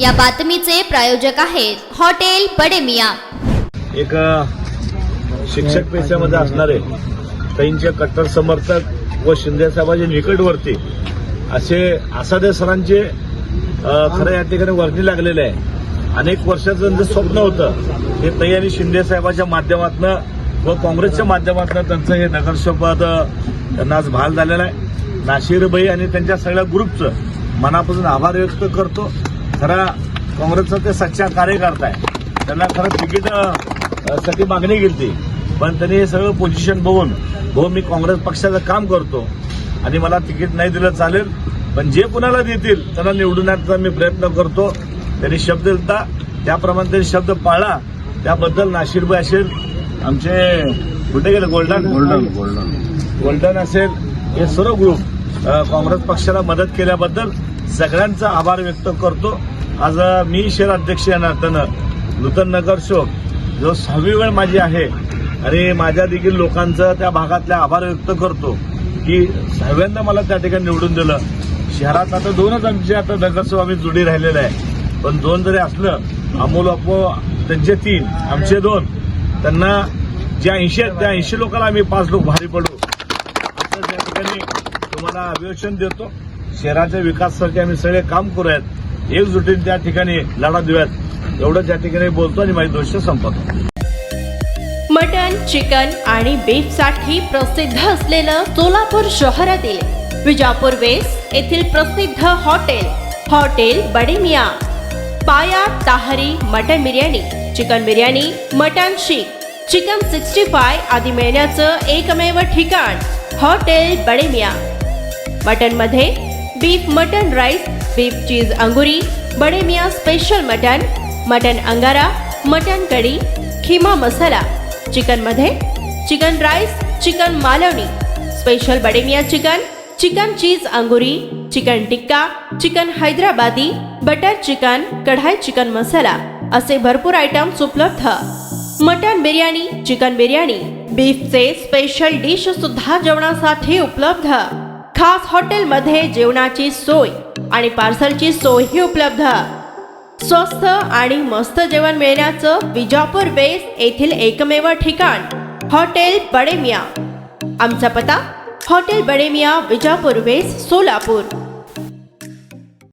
या बातमीचे प्रायोजक आहेत हॉटेल बडे मियां। एक शिक्षक पेशामध्ये असणारे त्यांचे कट्टर समर्थक व शिंदे साहेबांच्या निकटवर्ती असे आसादे सरांचे खरं या ठिकाणी वर्णी लागलेले आहे। अनेक वर्षाचं जे स्वप्न होतं हे तै आणि शिंदे साहेबांच्या माध्यमातून व काँग्रेसच्या माध्यमातून त्यांचं हे नगरसेवकपद त्यांना आज बहाल झालेलं आहे। नाशिरबाई आणि त्यांच्या सगळ्या ग्रुपचं मनापासून आभार व्यक्त करतो। खरा काँग्रेसचा ते सच्चा कार्यकर्ता आहे। त्यांना खरं तिकीट साठी मागणी केली पण त्यांनी हे सगळं पोझिशन बघून मी काँग्रेस पक्षाचं काम करतो आणि मला तिकीट नाही दिलं चालेल पण जे कुणाला देतील त्यांना निवडण्याचा मी प्रयत्न करतो। त्यांनी शब्द दिला त्याप्रमाणे त्यांनी शब्द पाळला त्याबद्दल नाशिरबाई असेल आमचे कुठे गेले गोल्डन असेल हे सर्व ग्रुप काँग्रेस पक्षाला मदत केल्याबद्दल सगळ्यांचा आभार व्यक्त करतो। आज मी शहर अध्यक्ष या नात्यानं नूतन नगरसेवक जो 6वी वेळ माझी आहे आणि माझ्या देखील लोकांचं त्या भागातल्या आभार व्यक्त करतो की 6व्यांदा मला त्या ठिकाणी निवडून दिलं। शहरात आता 2च आमचे आता नगरसेवक आम्ही जोडी राहिलेले आहे पण 2 जरी असलं अमोल अपो त्यांचे 3 आमचे 2 त्यांना ज्या 80 आहेत त्या 80 लोकांना आम्ही 5 लोक भारी पडू असं त्या ठिकाणी तुम्हाला अभिवचन देतो। शहराच्या विकासासाठी आम्ही सगळे काम करूयात एकजुटीने त्या ठिकाणी लढा देऊयात एवढं त्या ठिकाणी बोलतो आणि माझी गोष्ट संपवतो। मटन, चिकन आणि बीफ साठी प्रसिद्ध असलेलं सोलापूर शहरातील विजापूर वेस्ट येथील प्रसिद्ध हॉटेल बडे मियां। पाया ताहरी mutton biryani, chicken biryani, mutton शीख, चिकन 65 आदी मिळण्याचं एकमेव ठिकाण हॉटेल बडे मियां। मटन मध्ये beef mutton rice, beef cheese अंगुरी, बडे मियां स्पेशल मटन अंगारा, मटन कढी, खिमा मसाला। चिकन मध्ये chicken rice, chicken Malvani, special Bade Miyan chicken cheese अंगुरी, chicken tikka, chicken Hyderabadi, butter chicken, कढाई चिकन मसाला असे भरपूर आयटम्स उपलब्ध। मटन बिर्याणी, चिकन बिर्याणी, बीफचे स्पेशल डिश सुद्धा जेवणासाठी उपलब्ध। खास हॉटेलमध्ये जेवणाची सोय आणि पार्सलची सोयही उपलब्ध। स्वस्त आणि मस्त जेवण मिळण्याचं विजापूर वेस्ट येथील एकमेव ठिकाण हॉटेल बडे मियां। आमचा पत्ता हॉटेल बडे मियां, विजापूर वेस्ट, सोलापूर।